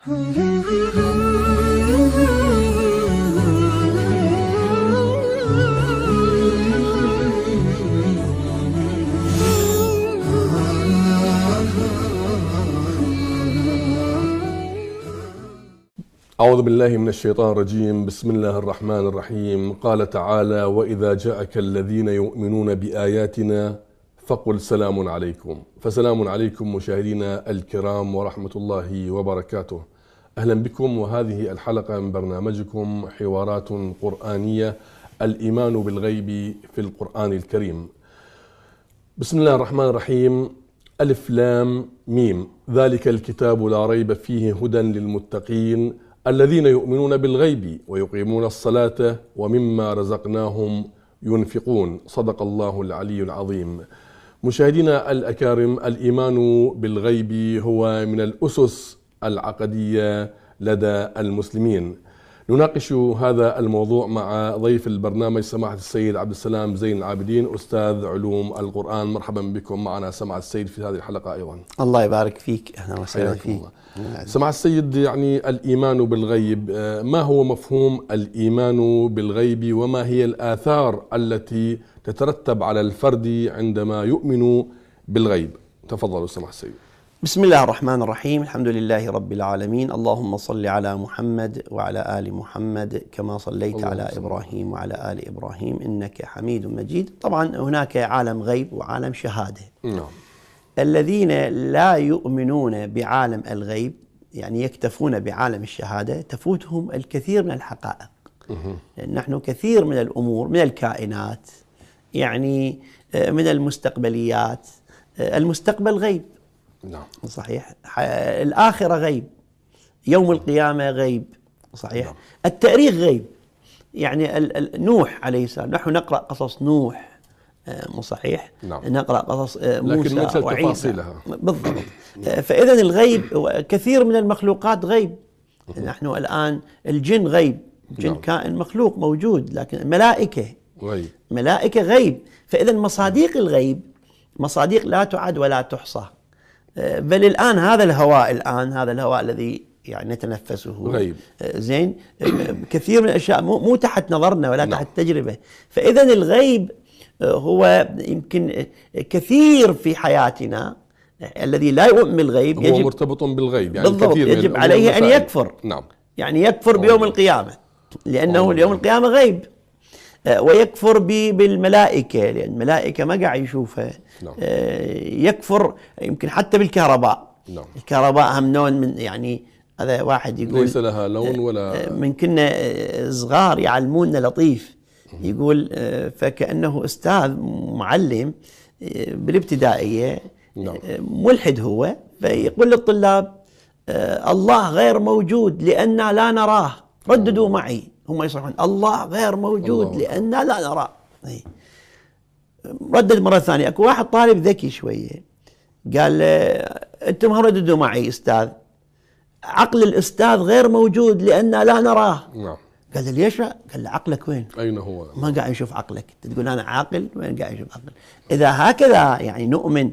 أعوذ بالله من الشيطان الرجيم. بسم الله الرحمن الرحيم. قال تعالى: وإذا جاءك الذين يؤمنون بآياتنا فقل سلام عليكم. فسلام عليكم مشاهدينا الكرام ورحمة الله وبركاته. أهلا بكم، وهذه الحلقة من برنامجكم حوارات قرآنية، الإيمان بالغيب في القرآن الكريم. بسم الله الرحمن الرحيم. ألف لام ميم، ذلك الكتاب لا ريب فيه هدى للمتقين الذين يؤمنون بالغيب ويقيمون الصلاة ومما رزقناهم ينفقون. صدق الله العلي العظيم. مشاهدينا الأكارم، الإيمان بالغيب هو من الأسس العقدية لدى المسلمين. نناقش هذا الموضوع مع ضيف البرنامج سماحة السيد عبد السلام زين العابدين، أستاذ علوم القرآن. مرحبا بكم معنا سماحة السيد في هذه الحلقة أيضا. الله يبارك فيك، أهلا وسهلا فيك. سماحة السيد، يعني الإيمان بالغيب، ما هو مفهوم الإيمان بالغيب وما هي الآثار التي تترتب على الفرد عندما يؤمن بالغيب؟ تفضلوا سماحة السيد. بسم الله الرحمن الرحيم. الحمد لله رب العالمين. اللهم صل على محمد وعلى آل محمد كما صليت على إبراهيم وعلى آل إبراهيم إنك حميد مجيد. طبعا هناك عالم غيب وعالم شهادة. نعم. الذين لا يؤمنون بعالم الغيب، يعني يكتفون بعالم الشهادة، تفوتهم الكثير من الحقائق. نحن كثير من الأمور، من الكائنات، يعني من المستقبليات، المستقبل غيب. نعم. صحيح. الآخرة غيب، يوم القيامة غيب. صحيح. نعم. التاريخ غيب، يعني نوح عليه السلام، نحن نقرأ قصص نوح، مو صحيح؟ نعم. نقرأ قصص موسى لكن وعيسى. تفاصيلها بالضبط. فإذا الغيب، كثير من المخلوقات غيب. نحن الآن الجن غيب، الجن نعم. كائن مخلوق موجود، لكن الملائكة غيب، ملائكة غيب. فإذا مصاديق الغيب مصاديق لا تعد ولا تحصى. بل الآن هذا الهواء الذي يعني نتنفسه غيب. زين. كثير من الأشياء مو تحت نظرنا ولا نعم. تحت تجربة. فإذا الغيب هو يمكن كثير في حياتنا. الذي لا يؤمن بالغيب هو مرتبط بالغيب، يعني بالضبط، كثير يجب عليه أن يكفر. نعم. يعني يكفر بيوم القيامة، لأنه اليوم القيامة غيب. ويكفر بالملائكة، لأن الملائكة ما قاعد يشوفها. نعم. يكفر يمكن حتى بالكهرباء. نعم. الكهرباء هم نوع من، يعني هذا واحد يقول ليس لها لون ولا من كنا صغار يعلمونا لطيف، يقول فكأنه أستاذ معلم بالابتدائية. نعم. ملحد هو، فيقول للطلاب الله غير موجود لأننا لا نراه، رددوا معي. هم يصرخون الله غير موجود لأننا لا نراه. ردد مرة ثانية. اكو واحد طالب ذكي شوية قال انتم هم رددوا معي استاذ، عقل الاستاذ غير موجود لأننا لا نراه. نعم. قال ليش؟ قال له عقلك وين؟ أين هو؟ ما قاعد يشوف عقلك. تقول أنا عاقل، وين قاعد يشوف عقل؟ إذا هكذا يعني نؤمن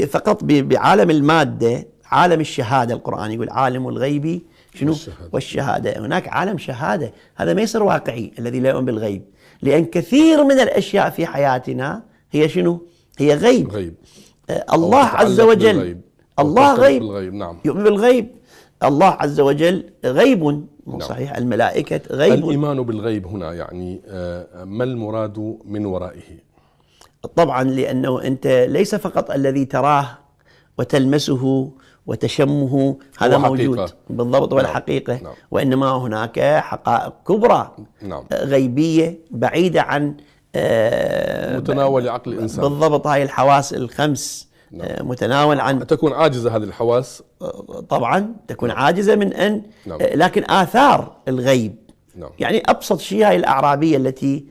فقط بعالم المادة، عالم الشهادة، القرآن يقول عالم الغيب شنو؟ والشهادة. هناك عالم شهادة، هذا ما يصير واقعي الذي لا يؤمن بالغيب، لأن كثير من الأشياء في حياتنا هي شنو؟ هي غيب. الله عز وجل، الله غيب. نعم. يؤمن بالغيب. الله عز وجل غيب. نعم. صحيح. الملائكة غيب. الإيمان بالغيب هنا يعني ما المراد من ورائه؟ طبعا لأنه أنت ليس فقط الذي تراه وتلمسه وتشمه، هذا موجود بالضبط والحقيقة. نعم. وإنما هناك حقائق كبرى. نعم. غيبية بعيدة عن متناول عقل الإنسان. بالضبط. هاي الحواس الخمس. نعم. متناول عن، تكون عاجزة هذه الحواس. طبعا تكون نعم. عاجزة من أن. نعم. لكن آثار الغيب. نعم. يعني أبسط شيء هاي الأعرابية التي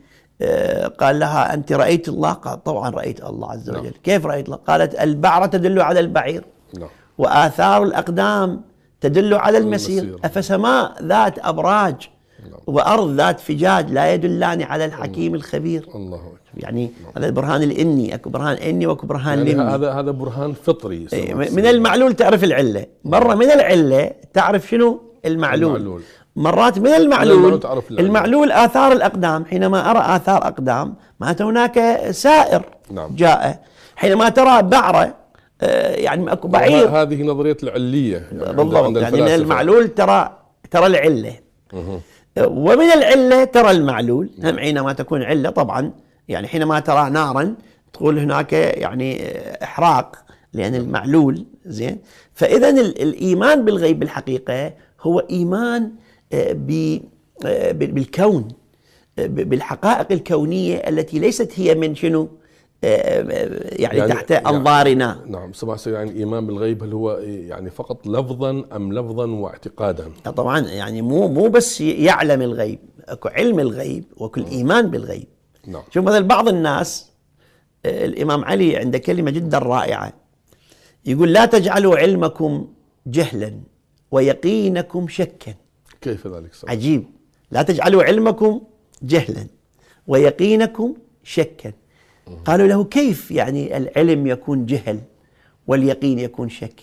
قال لها أنت رأيت الله؟ قال طبعا رأيت الله عز وجل. نعم. كيف رأيت الله؟ قالت البعرة تدل على البعير. نعم. وآثار الأقدام تدل على المسير. أفسماء ذات أبراج وأرض ذات فجاج لا يدلان على الحكيم الخبير. الله أكبر. يعني هذا البرهان الإني، أكو برهان إني وأكو برهان يعني لمي. هذا برهان فطري. من المعلول تعرف العلة، مرة من العلة تعرف شنو المعلول. مرات من المعلول آثار الأقدام. حينما أرى آثار أقدام معناته هناك سائر جاء. حينما ترى بعرة يعني اكو بعير. هذه نظرية العلية يعني بالضبط. يعني من المعلول ترى العلة، ومن العلة ترى المعلول. هم حينما تكون علة طبعا، يعني حينما ترى نارا تقول هناك يعني إحراق لأن المعلول زين. فإذا الإيمان بالغيب بالحقيقة هو إيمان بالكون، بالحقائق الكونية التي ليست هي من شنو يعني تحت أنظارنا. نعم. سمعت يعني الإيمان بالغيب هل هو يعني فقط لفظا أم لفظا واعتقادا؟ طبعا يعني مو بس يعلم الغيب، اكو علم الغيب واكو الإيمان بالغيب. نعم. شوف مثلا بعض الناس، الإمام علي عنده كلمة جدا رائعة يقول: لا تجعلوا علمكم جهلا ويقينكم شكا. كيف ذلك؟ صحيح. عجيب. لا تجعلوا علمكم جهلا ويقينكم شكا. قالوا له: كيف يعني العلم يكون جهل واليقين يكون شك؟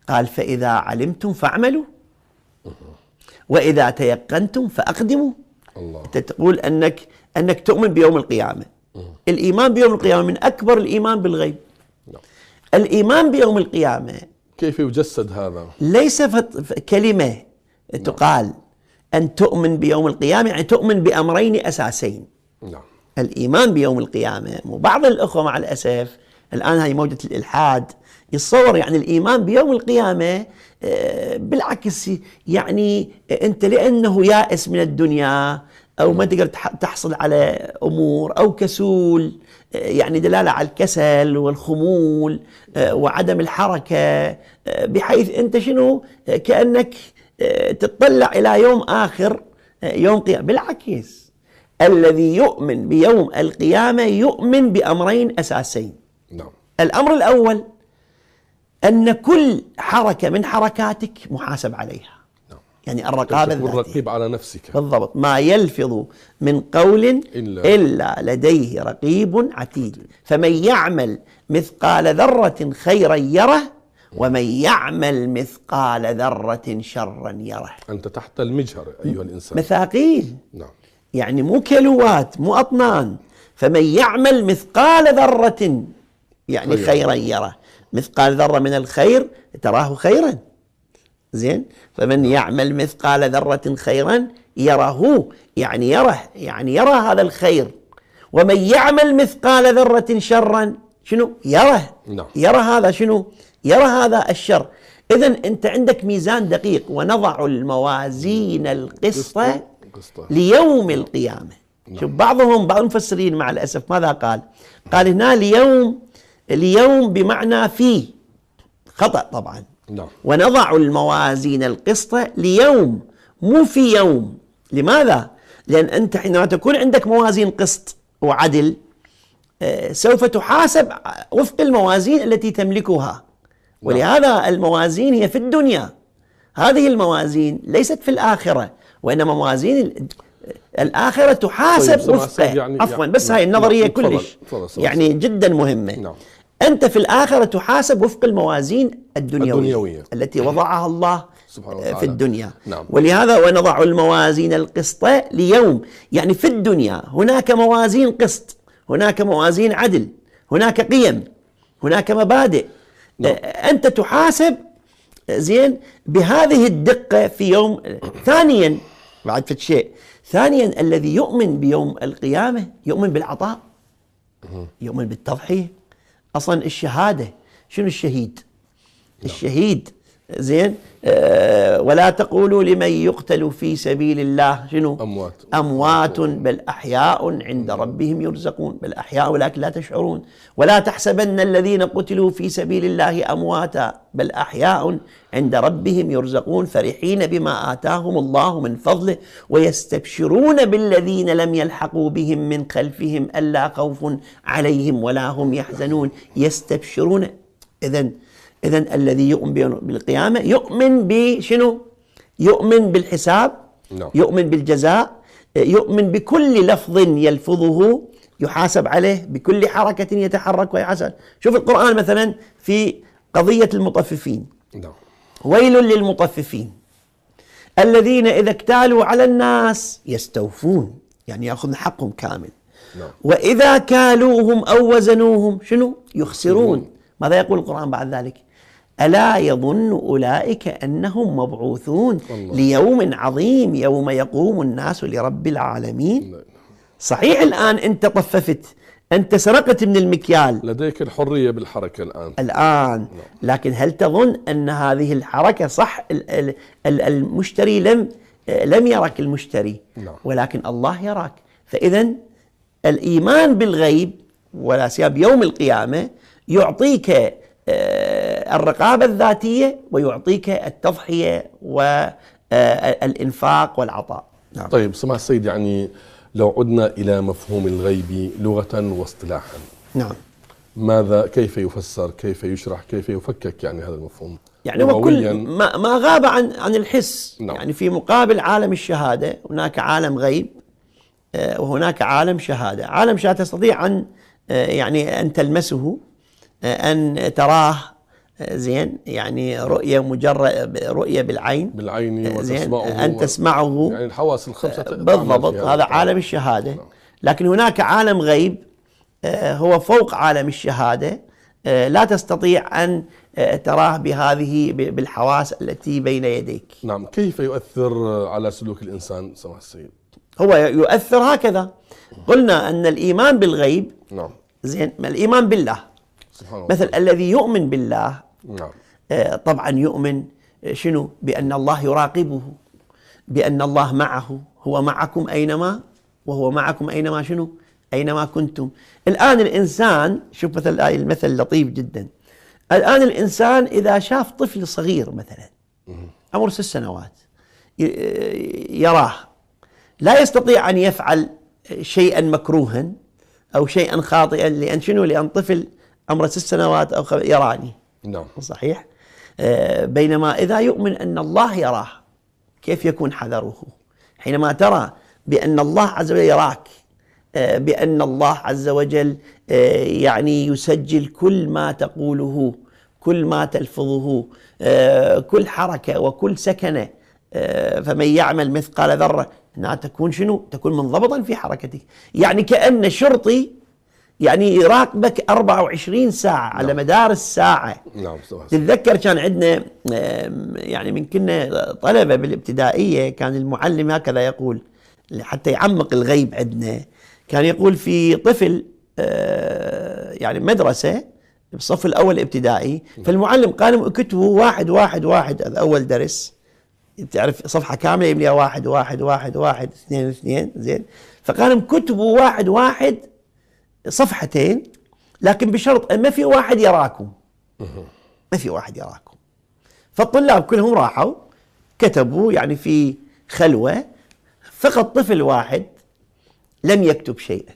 قال: فإذا علمتم فاعملوا وإذا تيقنتم فأقدموا. الله. تقول أنك تؤمن بيوم القيامة. الإيمان بيوم القيامة من أكبر الإيمان بالغيب. الإيمان بيوم القيامة كيف يجسد هذا؟ ليس كلمة تقال. أن تؤمن بيوم القيامة يعني تؤمن بأمرين أساسين. نعم. الإيمان بيوم القيامة. وبعض الأخوة مع الأسف الآن هاي موجة الإلحاد يتصور يعني الإيمان بيوم القيامة بالعكس، يعني أنت لأنه يائس من الدنيا أو ما تقدر تحصل على أمور أو كسول، يعني دلالة على الكسل والخمول وعدم الحركة، بحيث أنت شنو كأنك تطلع إلى يوم آخر، يوم قيامة. بالعكس، الذي يؤمن بيوم القيامة يؤمن بأمرين أساسين. نعم. الأمر الأول أن كل حركة من حركاتك محاسب عليها. نعم. يعني الرقابة الذاتية. رقيب على نفسك. بالضبط. ما يلفظ من قول إلا لديه رقيب عتيد. فمن يعمل مثقال ذرة خيرا يره ومن يعمل مثقال ذرة شرا يره. أنت تحت المجهر أيها الإنسان. مثاقيل. نعم. يعني مو كيلوات، مو أطنان. فمن يعمل مثقال ذرة يعني خيرا يره. مثقال ذرة من الخير تراه خيرا، زين. فمن يعمل مثقال ذرة خيرا يره، يعني يرى هذا الخير. ومن يعمل مثقال ذرة شرا شنو يره. نعم. يرى هذا شنو، يرى هذا الشر. إذن أنت عندك ميزان دقيق. ونضع الموازين القسط ليوم القيامة. شوف بعض المفسرين مع الأسف ماذا قال هنا اليوم بمعنى في، خطأ طبعا. نعم. ونضع الموازين القسط ليوم، مو في يوم. لماذا؟ لأن أنت حينما تكون عندك موازين قسط وعدل سوف تحاسب وفق الموازين التي تملكها. ولهذا الموازين هي في الدنيا. هذه الموازين ليست في الآخرة، وإنما موازين الآخرة تحاسب وفق يعني عفوا بس هاي النظرية كلش يعني جدا مهمة. نعم. أنت في الآخرة تحاسب وفق الموازين الدنيوية التي وضعها الله في الدنيا. نعم. ولهذا ونضع الموازين القسط ليوم، يعني في الدنيا هناك موازين قسط، هناك موازين عدل، هناك قيم، هناك مبادئ. نعم. أنت تحاسب زين بهذه الدقة في يوم. ثانيا بعد في شيء ثانيا، الذي يؤمن بيوم القيامة يؤمن بالعطاء، يؤمن بالتضحية. أصلا الشهادة شنو الشهيد؟ الشهيد زين ولا تقولوا لمن يقتل في سبيل الله شنو؟ أموات بل أحياء عند ربهم يرزقون. بل أحياء ولكن لا تشعرون. ولا تحسبن الذين قتلوا في سبيل الله أمواتا بل أحياء عند ربهم يرزقون فرحين بما آتاهم الله من فضله ويستبشرون بالذين لم يلحقوا بهم من خلفهم ألا خوف عليهم ولا هم يحزنون. يستبشرون. إذن الذي يؤمن بالقيامة يؤمن بشنو؟ يؤمن بالحساب، نعم. يؤمن بالجزاء، يؤمن بكل لفظ يلفظه يحاسب عليه، بكل حركة يتحرك ويحاسب. شوف القرآن مثلا في قضية المطففين، نعم. ويل للمطففين الذين إذا اكتالوا على الناس يستوفون، يعني يأخذون حقهم كامل. نعم. وإذا كالوهم أو وزنوهم شنو؟ يخسرون. ماذا يقول القرآن بعد ذلك؟ ألا يظن أولئك أنهم مبعوثون ليوم عظيم يوم يقوم الناس لرب العالمين. صحيح الآن أنت طففت، أنت سرقت من المكيال، لديك الحرية بالحركة الآن. لكن هل تظن أن هذه الحركة صح؟ المشتري لم يرك المشتري، ولكن الله يراك. فإذا الإيمان بالغيب ولا سيما يوم القيامة يعطيك الرقابة الذاتية ويعطيك التضحية والإنفاق والعطاء. نعم. طيب سماحة السيد، يعني لو عدنا إلى مفهوم الغيب لغة واصطلاحا، نعم، كيف يفسر، كيف يشرح، كيف يفكك يعني هذا المفهوم؟ يعني هو كل ما غاب عن الحس. نعم. يعني في مقابل عالم الشهادة هناك عالم غيب وهناك عالم شهادة. عالم شهادة تستطيع أن يعني أن تلمسه، أن تراه، زين، يعني رؤية مجرد رؤية بالعين وتسمعه، أن تسمعه، يعني الحواس الخمسة بالضبط. هذا عالم الشهادة. لكن هناك عالم غيب هو فوق عالم الشهادة، لا تستطيع أن تراه بالحواس التي بين يديك. نعم. كيف يؤثر على سلوك الإنسان سماحة السيد؟ هو يؤثر هكذا. قلنا أن الإيمان بالغيب، نعم، زين، الإيمان بالله مثل الذي يؤمن بالله، نعم، طبعا يؤمن شنو؟ بأن الله يراقبه، بأن الله معه، هو معكم أينما، وهو معكم أينما شنو؟ أينما كنتم. الآن الإنسان، شوف مثل المثل لطيف جدا. الآن الإنسان إذا شاف طفل صغير مثلا عمره 6 سنوات يراه، لا يستطيع أن يفعل شيئا مكروها أو شيئا خاطئا، لأن شنو؟ لأن طفل عمره 6 سنوات أو يراني. نعم، صحيح. بينما إذا يؤمن أن الله يراه، كيف يكون حذره حينما ترى بأن الله عز وجل يراك، بأن الله عز وجل يعني يسجل كل ما تقوله، كل ما تلفظه، كل حركة وكل سكنة. فمن يعمل مثقال ذرة، أنها تكون شنو؟ تكون منضبطا في حركتك. يعني كأن شرطي يعني يراقبك 24 ساعة على مدار الساعة. نعم. تتذكر كان عندنا يعني من كنا طلبة بالابتدائية، كان المعلم هكذا يقول حتى يعمق الغيب عندنا. كان يقول في طفل يعني مدرسة بالصف الأول ابتدائي، فالمعلم قال اكتبوا 1 1 1. هذا أول درس، تعرف صفحة كاملة يمليها 1 1 1 1 2 2. زين، فقال كتبوا 1 1 صفحتين، لكن بشرط أن ما في واحد يراكم، ما في واحد يراكم. فالطلاب كلهم راحوا كتبوا يعني في خلوة، فقط طفل واحد لم يكتب شيئا.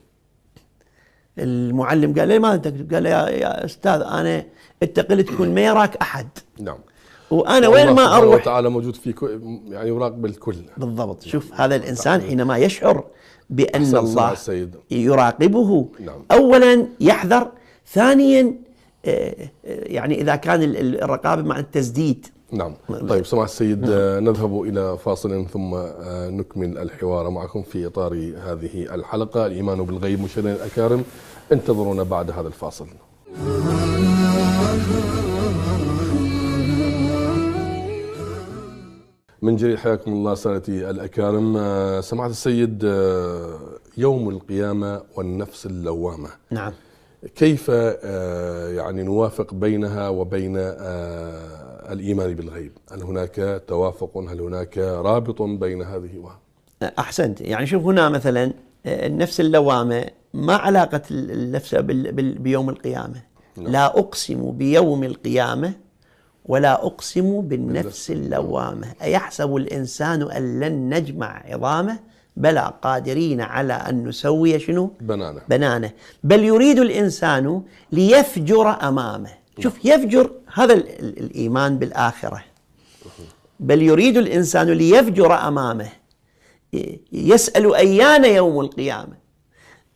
المعلم قال له ماذا تكتب؟ قال له يا أستاذ أنا أنت قلت كل ما يراك أحد، نعم، وأنا وين ما أروح تعالى موجود في يعني يراقب الكل. بالضبط. شوف هذا الإنسان حينما يشعر بأن الله يراقبه، نعم، أولا يحذر، ثانيا يعني إذا كان الرقابة مع التسديد. نعم. طيب سماحة السيد، نذهب إلى فاصل ثم نكمل الحوار معكم في إطار هذه الحلقة الإيمان بالغيب. مشاهدينا الأكارم، انتظرونا بعد هذا الفاصل. من جديد حياكم الله سادتي الأكارم. سماحة السيد، يوم القيامة والنفس اللوامة، نعم، كيف يعني نوافق بينها وبين الإيمان بالغيب؟ هل هناك توافق؟ هل هناك رابط بين هذه أحسنت. يعني شوف هنا مثلا النفس اللوامة ما علاقة النفس بيوم القيامة. نعم. لا أقسم بيوم القيامة ولا أقسم بالنفس اللوامة أيحسب الإنسان أن لن نجمع عظامه بلى قادرين على أن نسوي شنو؟ بنانه. بل يريد الإنسان ليفجر أمامه. شوف يفجر، هذا الإيمان بالآخرة. بل يريد الإنسان ليفجر أمامه، يسأل أيان يوم القيامة.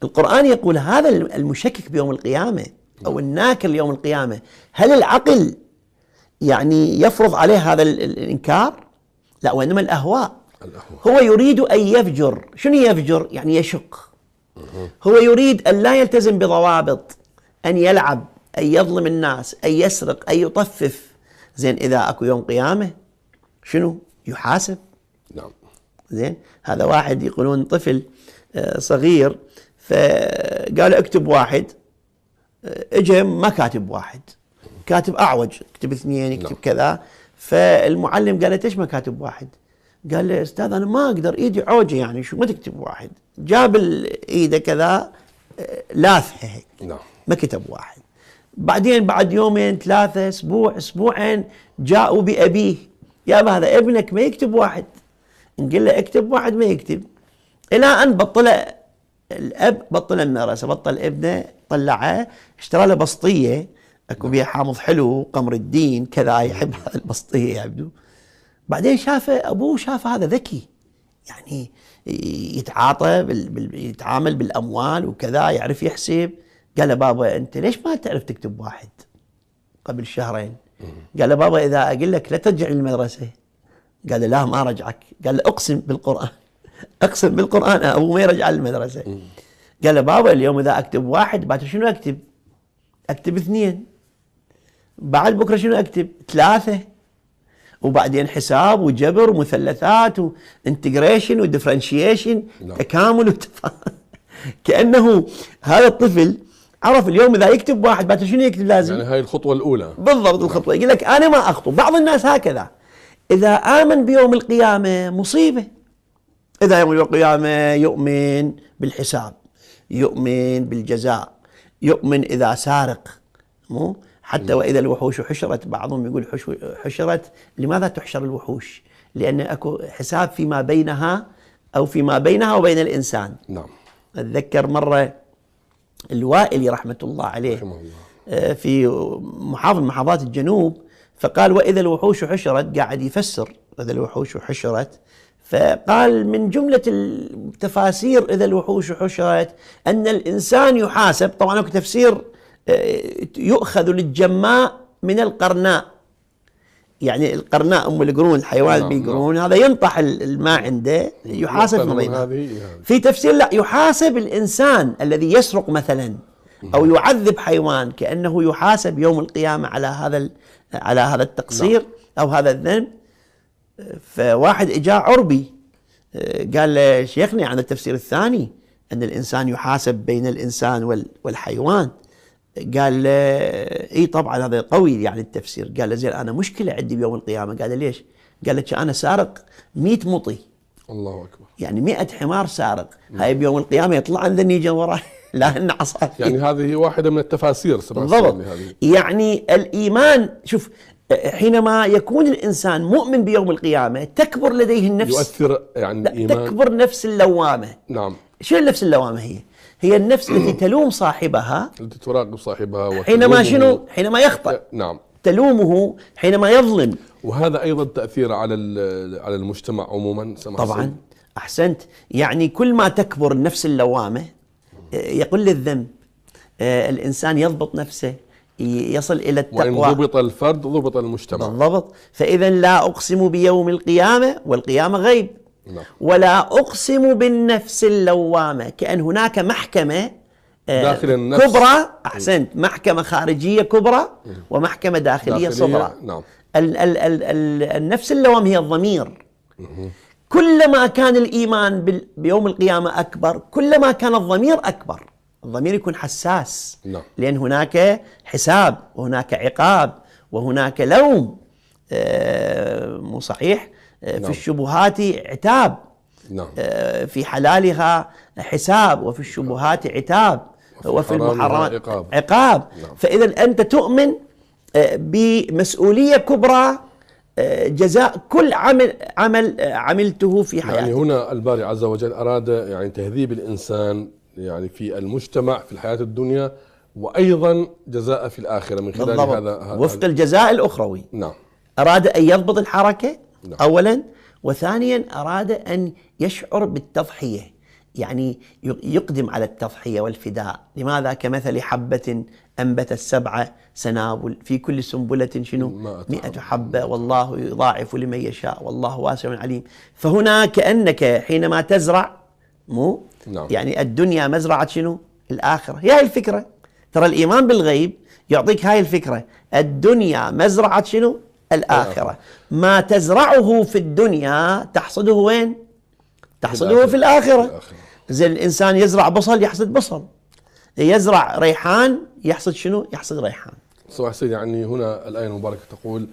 القرآن يقول هذا المشكك بيوم القيامة أو الناكر ليوم القيامة، هل العقل يعني يفرض عليه هذا الإنكار؟ لا، وإنما الأهواء. هو يريد أن يفجر. شنو يفجر؟ يعني يشق. هو يريد أن لا يلتزم بضوابط، أن يلعب، أن يظلم الناس، أن يسرق، أن يطفف. زين، إذا أكو يوم قيامة شنو؟ يحاسب. نعم. زين، هذا واحد يقولون طفل صغير، فقال اكتب واحد، اجى ما كاتب واحد، كاتب أعوج، اكتب اثنين، اكتب كذا. فالمعلم قال له ليش ما كاتب واحد؟ قال له استاذ انا ما اقدر، ايدي عوجه، يعني شو ما تكتب واحد. جاب ايده كذا لاثها هيك، ما كتب واحد. بعدين بعد يومين ثلاثة اسبوع اسبوعين جاءوا بأبيه، يابا هذا ابنك ما يكتب واحد. نقول له اكتب واحد ما يكتب، الى ان بطل الاب، بطل المدرسه، بطل ابنه، طلعه اشترى له بسطيه اكو بيها حامض حلو، قمر الدين كذا، يحب هذا البسطيه يبدو. بعدين شافه ابوه، شاف هذا ذكي، يعني يتعاطى يتعامل بالاموال وكذا، يعرف يحسب. قال له بابا انت ليش ما تعرف تكتب واحد؟ قبل شهرين قال له بابا اذا اقول لك لا ترجع للمدرسه. قال له لا ما رجعك. قال له اقسم بالقران، اقسم بالقران ابوه ما يرجع للمدرسه. قال له بابا اليوم اذا اكتب واحد بعد شنو اكتب؟ اكتب اثنين، بعد بكره شنو اكتب؟ ثلاثه، وبعدين حساب وجبر ومثلثات وانتجريشن وديفرنشيشن، تكامل كأنه هذا الطفل عرف اليوم إذا يكتب واحد بعد شنو يكتب لازم؟ يعني هاي الخطوة الأولى بالضبط. الخطوة يقول لك أنا ما أخطو. بعض الناس هكذا، إذا آمن بيوم القيامة مصيبة. إذا يوم القيامة يؤمن بالحساب، يؤمن بالجزاء، يؤمن إذا سارق، مو حتى وإذا الوحوش حشرت. بعضهم يقول حشرت، لماذا تحشر الوحوش؟ لأن أكو حساب فيما بينها أو فيما بينها وبين الإنسان. نعم. أتذكر مرة الوائلي رحمة الله عليه في محافظ محافظات الجنوب، فقال وإذا الوحوش حشرت، قاعد يفسر إذا الوحوش حشرت، فقال من جملة التفاسير إذا الوحوش حشرت أن الإنسان يحاسب. طبعا أكو تفسير يؤخذ للجماء من القرناء، يعني القرناء أم القرون، الحيوان بيقرون، هذا ينطح الماء عنده يحاسب ما بينه. في تفسير لا، يحاسب الإنسان الذي يسرق مثلا أو يعذب حيوان، كأنه يحاسب يوم القيامة على هذا التقصير أو هذا الذنب. فواحد إجاء عربي قال له شيخنا عن التفسير الثاني أن الإنسان يحاسب بين الإنسان والحيوان. قال له اي طبعا هذا قوي يعني التفسير. قال له زين انا مشكله عندي بيوم القيامه. قال له ليش؟ قال له انا سارق 100 مطي. الله اكبر. يعني 100 حمار سارق، هاي بيوم القيامه يطلع عن ذني يجي وراه لا ان عصايه. يعني هذه واحده من التفاسير. بالضبط. يعني الايمان، شوف حينما يكون الانسان مؤمن بيوم القيامه تكبر لديه النفس، يؤثر يعني الايمان، تكبر نفس اللوامه. نعم. شو النفس اللوامه؟ هي النفس التي تلوم صاحبها، التي تراقب صاحبها حينما شنو؟ حينما يخطأ. نعم. تلومه حينما يظلم. وهذا ايضا تأثير على المجتمع عموما. طبعا احسنت. يعني كل ما تكبر النفس اللوامه يقل الذنب، الانسان يضبط نفسه، يصل الى التقوى. وإن ضبط الفرد ضبط المجتمع. بالضبط. فاذا لا اقسم بيوم القيامه، والقيامه غيب. نعم. ولا اقسم بالنفس اللوامه، كأن هناك محكمه داخل النفس كبرى. احسنت. محكمه خارجيه كبرى ومحكمه داخليه صغرى. نعم. النفس اللوام هي الضمير. كلما كان الايمان بيوم القيامه اكبر، كلما كان الضمير اكبر. الضمير يكون حساس. نعم. لان هناك حساب وهناك عقاب وهناك لوم. مو صحيح؟ نعم. في الشبهات عتاب. نعم. في حلالها حساب، وفي الشبهات عتاب، وفي المحرمات عقاب. نعم. فإذا أنت تؤمن بمسؤولية كبرى، جزاء كل عمل عملته في حياتك. يعني هنا الباري عز وجل أراد يعني تهذيب الإنسان يعني في المجتمع في الحياة الدنيا، وأيضا جزاء في الآخرة من خلال هذا وفق الجزاء الأخروي. نعم. أراد أن يضبط الحركة. نعم. أولا، وثانيا أراد أن يشعر بالتضحية، يعني يقدم على التضحية والفداء. لماذا؟ كمثل حبة أنبتت 7 سنابل في كل سنبلة شنو 100 حبة والله يضاعف لمن يشاء والله واسع عليم. فهنا كأنك حينما تزرع يعني الدنيا مزرعة شنو الآخرة. هي هاي الفكرة. ترى الإيمان بالغيب يعطيك هاي الفكرة، الدنيا مزرعة شنو الآخرة. ما تزرعه في الدنيا تحصده وين؟ تحصده في الآخرة. زي الإنسان يزرع بصل يحصد بصل، يزرع ريحان يحصد شنو؟ يحصد ريحان. صح سيدي. يعني هنا الآية المباركة تقول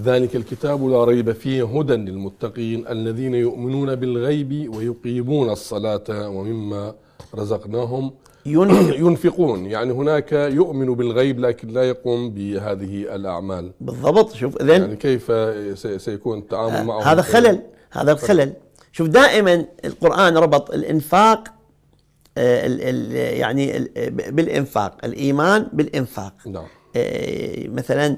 ذلك الكتاب لا ريب فيه هدى للمتقين الذين يؤمنون بالغيب ويقيمون الصلاة ومما رزقناهم ينفقون. يعني هناك يؤمن بالغيب لكن لا يقوم بهذه الأعمال. بالضبط. شوف إذن يعني كيف سيكون التعامل معهم؟ هذا خلل، هذا الخلل. شوف دائما القرآن ربط الإنفاق يعني بالإنفاق، الإيمان بالإنفاق. نعم. مثلا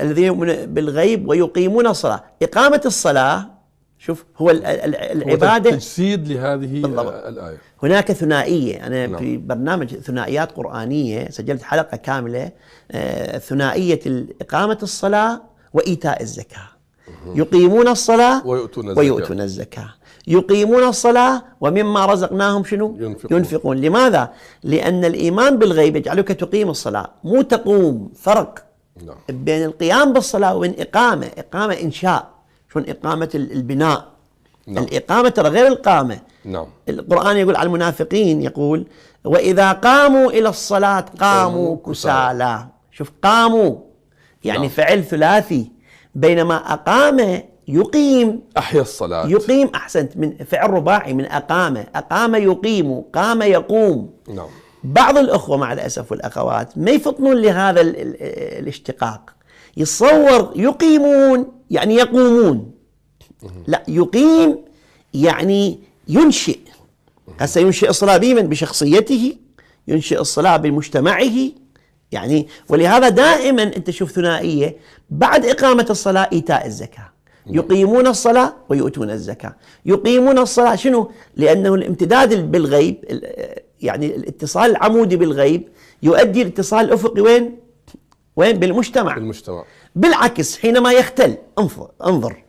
الذين يؤمنون بالغيب ويقيمون الصلاة. إقامة الصلاة شوف هو العبادة تجسيد لهذه الآية. هناك ثنائية. أنا في برنامج ثنائيات قرآنية سجلت حلقة كاملة ثنائية إقامة الصلاة وإيتاء الزكاة. يقيمون الصلاة ويؤتون الزكاة. يقيمون الصلاة ومما رزقناهم شنو ينفقون. لماذا؟ لأن الإيمان بالغيب يجعلك تقيم الصلاة مو تقوم. فرق بين القيام بالصلاة وبين إقامة إنشاء. شون إقامة البناء. الإقامة ترى غير القامة. القرآن يقول على المنافقين، يقول وإذا قاموا إلى الصلاة قاموا كسالى. شوف قاموا يعني فعل ثلاثي، بينما أقام يقيم أحيا الصلاة. يقيم أحسنت، من فعل رباعي من أقام يقيم، قام يقوم. بعض الأخوة مع الأسف والأخوات ما يفطنون لهذا الاشتقاق، يتصور يقيمون يعني يقومون. لا، يقيم يعني ينشئ. هسه ينشئ الصلاة بمن؟ بشخصيته، ينشئ الصلاة بمجتمعه. يعني ولهذا دائما أنت شوف ثنائية بعد إقامة الصلاة إيتاء الزكاة. يقيمون الصلاة ويؤتون الزكاة. يقيمون الصلاة شنو؟ لأنه الامتداد بالغيب، يعني الاتصال العمودي بالغيب يؤدي الاتصال الأفقي وين؟ بالمجتمع. بالعكس حينما يختل انظر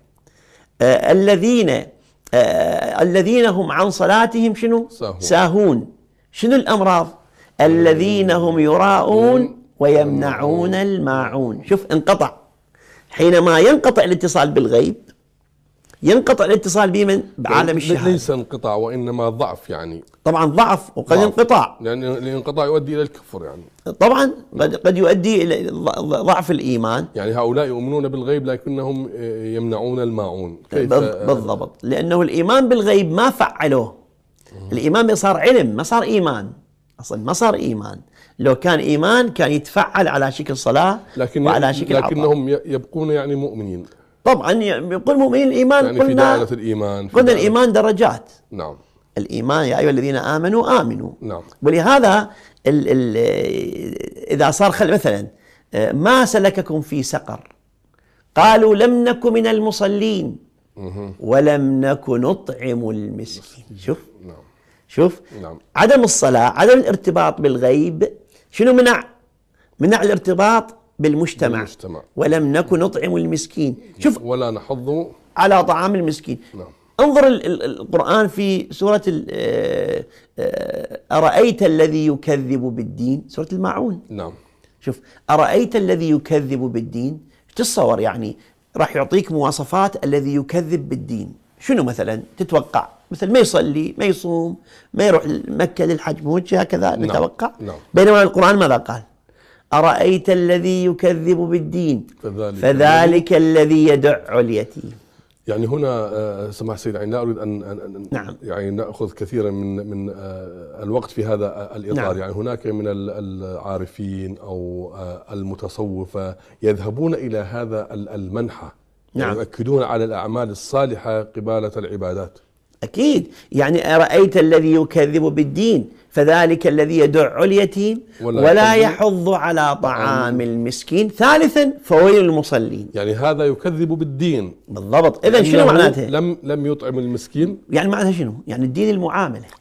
الذين هم عن صلاتهم شنو؟ ساهون. شنو الأمراض؟ الذين هم يراءون ويمنعون الماعون. شوف انقطع. حينما ينقطع الاتصال بالغيب ينقطع الاتصال بمن؟ بعالم الشهادة. ليس انقطاع وإنما ضعف. يعني طبعا ضعف وقد انقطاع، يعني الانقطاع يؤدي إلى الكفر. يعني طبعا قد يؤدي إلى ضعف الإيمان. يعني هؤلاء يؤمنون بالغيب لكنهم يمنعون الماعون. كيف؟ بالضبط، لأنه الإيمان بالغيب ما فعلوه. الإيمان صار علم، ما صار إيمان. أصلا ما صار إيمان. لو كان إيمان كان يتفعل على شكل صلاة وعلى شكل عطاء. لكنهم يبقون يعني مؤمنين. طبعا يقول مؤمنين الإيمان. يعني في دائرة الإيمان. قلنا الإيمان درجات. نعم. الإيمان يا أيها الذين آمنوا. نعم. ولهذا إذا صار مثلا ما سلككم في سقر؟ قالوا لم نك من المصلين ولم نك نطعم المسكين. شوف عدم الصلاة، عدم الارتباط بالغيب شنو منع الارتباط بالمجتمع. ولم نك نطعم المسكين. شوف ولا نحض على طعام المسكين. انظر القرآن في سورة أرأيت الذي يكذب بالدين، سورة الماعون. شوف أرأيت الذي يكذب بالدين، تتصور يعني راح يعطيك مواصفات الذي يكذب بالدين. شنو مثلا تتوقع؟ مثل ما يصلي، ما يصوم، ما يروح مكة للحج، مو هكذا نتوقع. بينما القرآن ماذا قال؟ أرأيت الذي يكذب بالدين فذلك الذي يدع اليتيم. يعني هنا سماحة السيد، يعني لا أريد أن نعم. يعني نأخذ كثيرا من الوقت في هذا الإطار. نعم. يعني هناك من العارفين أو المتصوفة يذهبون إلى هذا المنحى. نعم. يعني يؤكدون على الأعمال الصالحة قبالة العبادات. أكيد. يعني أرأيت الذي يكذب بالدين فذلك الذي يدع اليتيم ولا يحض على طعام المسكين. ثالثا فويل المصلين. يعني هذا يكذب بالدين بالضبط. إذا شنو معناته؟ لم يطعم المسكين. يعني معناته شنو؟ يعني الدين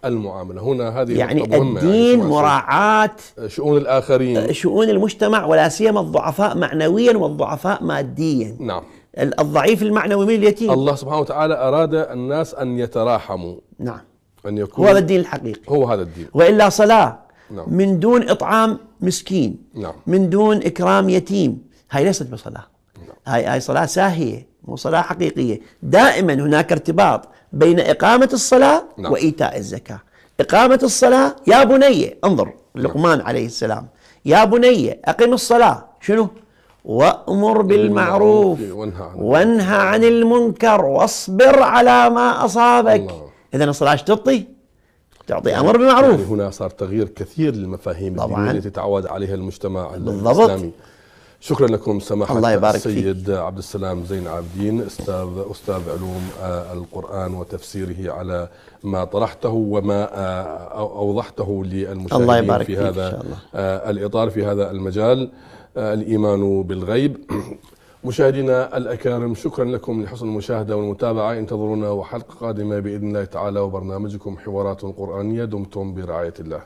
المعاملة هنا هذه يعني الدين يعني مراعاة شؤون الآخرين، شؤون المجتمع، ولا سيما الضعفاء معنويا والضعفاء ماديا. نعم. الضعيف المعنوي من اليتيم. الله سبحانه وتعالى أراد الناس أن يتراحموا. نعم. أن يكون هو هذا الدين الحقيقي. هو هذا الدين. وإلا صلاة نعم. من دون إطعام مسكين، نعم. من دون إكرام يتيم، هاي ليست بصلاة. نعم. هاي صلاة ساهية، مو صلاة حقيقية. دائما هناك ارتباط بين إقامة الصلاة نعم. وإيتاء الزكاة. إقامة الصلاة، يا بني انظر لقمان عليه السلام، يا بني أقم الصلاة، شنو؟ وأمر بالمعروف وانهى عن المنكر واصبر على ما أصابك. إذن الصلاة تعطي أمر بالمعروف. يعني هنا صار تغيير كثير للمفاهيم الدينية التي تعود عليها المجتمع الإسلامي. شكرا لكم سماحة السيد عبد السلام زين العابدين، أستاذ علوم القرآن وتفسيره، على ما طرحته وما أوضحته للمشاهدين في هذا الإطار، في هذا المجال، الإيمان بالغيب. مشاهدينا الأكارم، شكرا لكم لحسن المشاهدة والمتابعة. انتظرونا وحلقة قادمة بإذن الله تعالى وبرنامجكم حوارات قرآنية. دمتم برعاية الله.